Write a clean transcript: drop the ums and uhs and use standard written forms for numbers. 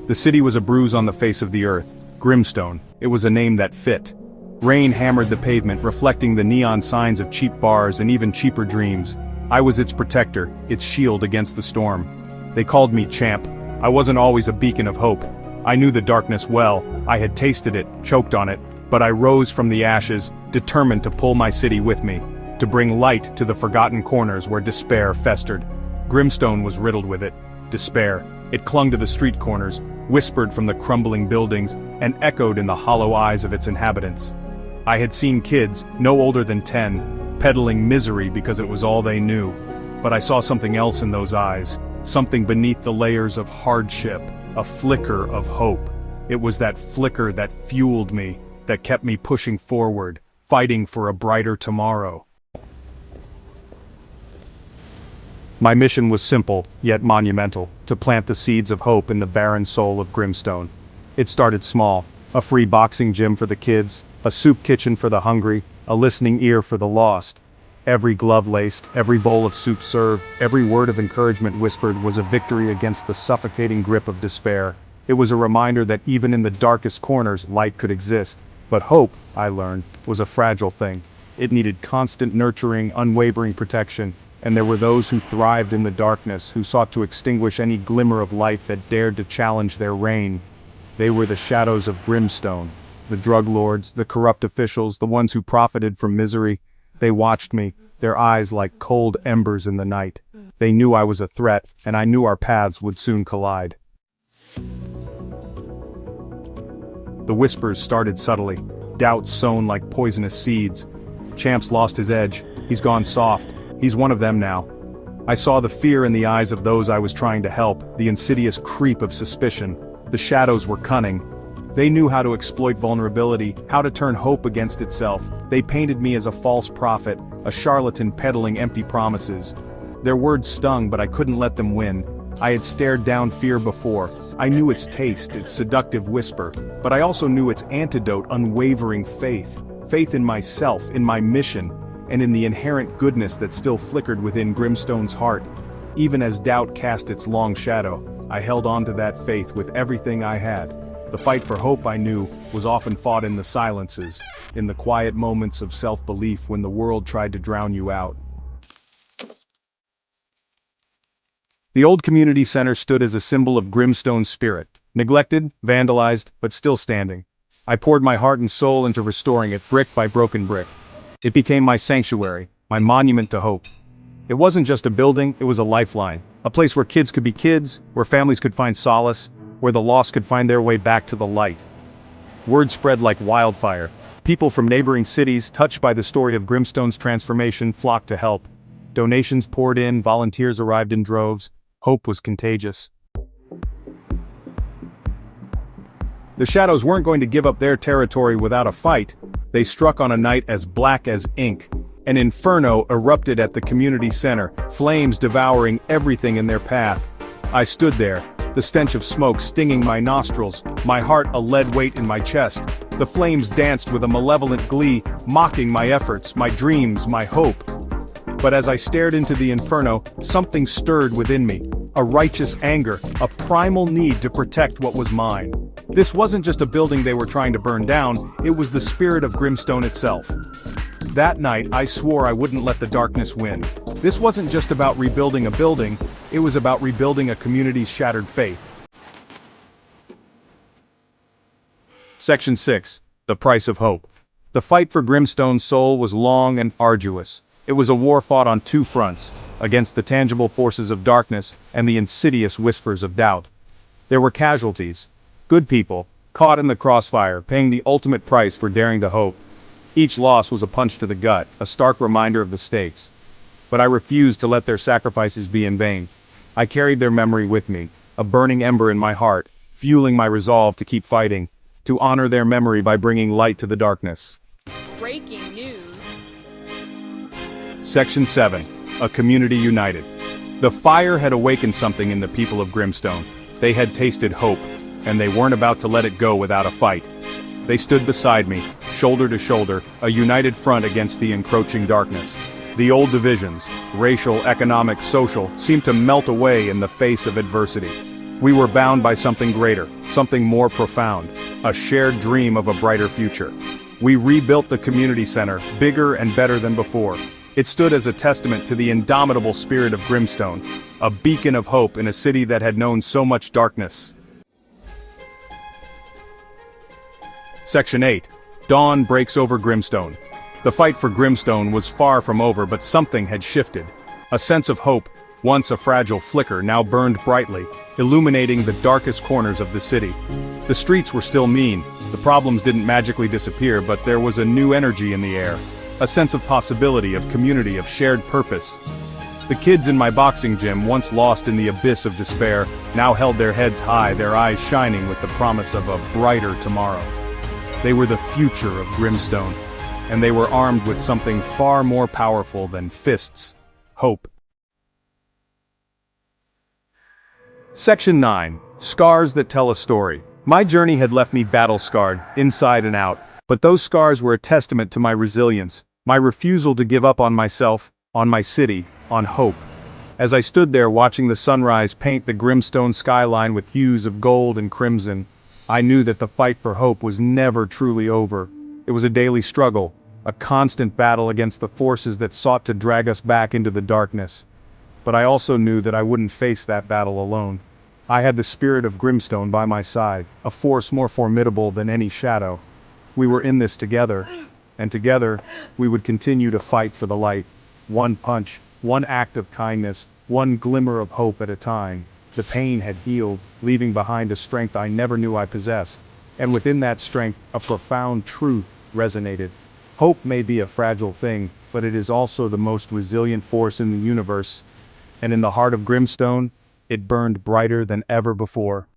The city was a bruise on the face of the earth. Grimstone. It was a name that fit. Rain hammered the pavement, reflecting the neon signs of cheap bars and even cheaper dreams. I was its protector, its shield against the storm. They called me Champ. I wasn't always a beacon of hope. I knew the darkness well. I had tasted it, choked on it, but I rose from the ashes, determined to pull my city with me, to bring light to the forgotten corners where despair festered. Grimstone was riddled with it. Despair. It clung to the street corners, whispered from the crumbling buildings, and echoed in the hollow eyes of its inhabitants. I had seen kids, no older than 10, peddling misery because it was all they knew. But I saw something else in those eyes, something beneath the layers of hardship, a flicker of hope. It was that flicker that fueled me, that kept me pushing forward, fighting for a brighter tomorrow. My mission was simple, yet monumental, to plant the seeds of hope in the barren soul of Grimstone. It started small, a free boxing gym for the kids, a soup kitchen for the hungry, a listening ear for the lost. Every glove laced, every bowl of soup served, every word of encouragement whispered was a victory against the suffocating grip of despair. It was a reminder that even in the darkest corners, light could exist. But hope, I learned, was a fragile thing. It needed constant nurturing, unwavering protection. And there were those who thrived in the darkness, who sought to extinguish any glimmer of light that dared to challenge their reign. They were the shadows of Grimstone, the drug lords, the corrupt officials, the ones who profited from misery. They watched me, their eyes like cold embers in the night. They knew I was a threat, and I knew our paths would soon collide. The whispers started subtly, doubts sown like poisonous seeds. Champ's lost his edge, he's gone soft. He's one of them now. I saw the fear in the eyes of those I was trying to help, the insidious creep of suspicion. The shadows were cunning. They knew how to exploit vulnerability, how to turn hope against itself. They painted me as a false prophet, a charlatan peddling empty promises. Their words stung, but I couldn't let them win. I had stared down fear before. I knew its taste, its seductive whisper, but I also knew its antidote, unwavering faith. Faith in myself, in my mission, and in the inherent goodness that still flickered within Grimstone's heart. Even as doubt cast its long shadow, I held on to that faith with everything I had. The fight for hope, I knew, was often fought in the silences, in the quiet moments of self-belief when the world tried to drown you out. The old community center stood as a symbol of Grimstone's spirit, neglected, vandalized, but still standing. I poured my heart and soul into restoring it brick by broken brick. It became my sanctuary, my monument to hope. It wasn't just a building, it was a lifeline. A place where kids could be kids, where families could find solace, where the lost could find their way back to the light. Word spread like wildfire. People from neighboring cities, touched by the story of Grimstone's transformation, flocked to help. Donations poured in, volunteers arrived in droves. Hope was contagious. The shadows weren't going to give up their territory without a fight. They struck on a night as black as ink. An inferno erupted at the community center, flames devouring everything in their path. I stood there, the stench of smoke stinging my nostrils, my heart a lead weight in my chest. The flames danced with a malevolent glee, mocking my efforts, my dreams, my hope. But as I stared into the inferno, something stirred within me. A righteous anger, a primal need to protect what was mine. This wasn't just a building they were trying to burn down, it was the spirit of Grimstone itself. That night, I swore I wouldn't let the darkness win. This wasn't just about rebuilding a building, it was about rebuilding a community's shattered faith. Section 6. The Price of Hope. The fight for Grimstone's soul was long and arduous. It was a war fought on two fronts, against the tangible forces of darkness and the insidious whispers of doubt. There were casualties. Good people, caught in the crossfire, paying the ultimate price for daring to hope. Each loss was a punch to the gut, a stark reminder of the stakes. But I refused to let their sacrifices be in vain. I carried their memory with me, a burning ember in my heart, fueling my resolve to keep fighting, to honor their memory by bringing light to the darkness. Breaking news. Section 7. A community united. The fire had awakened something in the people of Grimstone. They had tasted hope, and they weren't about to let it go without a fight. They stood beside me, shoulder to shoulder, a united front against the encroaching darkness. The old divisions, racial, economic, social, seemed to melt away in the face of adversity. We were bound by something greater, something more profound, a shared dream of a brighter future. We rebuilt the community center, bigger and better than before. It stood as a testament to the indomitable spirit of Grimstone, a beacon of hope in a city that had known so much darkness. Section 8. Dawn breaks over Grimstone. The fight for Grimstone was far from over, but something had shifted. A sense of hope, once a fragile flicker, now burned brightly, illuminating the darkest corners of the city. The streets were still mean, the problems didn't magically disappear, but there was a new energy in the air. A sense of possibility, of community, of shared purpose. The kids in my boxing gym, once lost in the abyss of despair, now held their heads high, their eyes shining with the promise of a brighter tomorrow. They were the future of Grimstone, and they were armed with something far more powerful than fists: hope. Section 9. Scars that tell a story. My journey had left me battle-scarred, inside and out, but those scars were a testament to my resilience, my refusal to give up on myself, on my city, on hope. As I stood there watching the sunrise paint the Grimstone skyline with hues of gold and crimson, I knew that the fight for hope was never truly over. It was a daily struggle, a constant battle against the forces that sought to drag us back into the darkness. But I also knew that I wouldn't face that battle alone. I had the spirit of Grimstone by my side, a force more formidable than any shadow. We were in this together, and together, we would continue to fight for the light. One punch, one act of kindness, one glimmer of hope at a time. The pain had healed, leaving behind a strength I never knew I possessed. And within that strength, a profound truth resonated. Hope may be a fragile thing, but it is also the most resilient force in the universe. And in the heart of Grimstone, it burned brighter than ever before.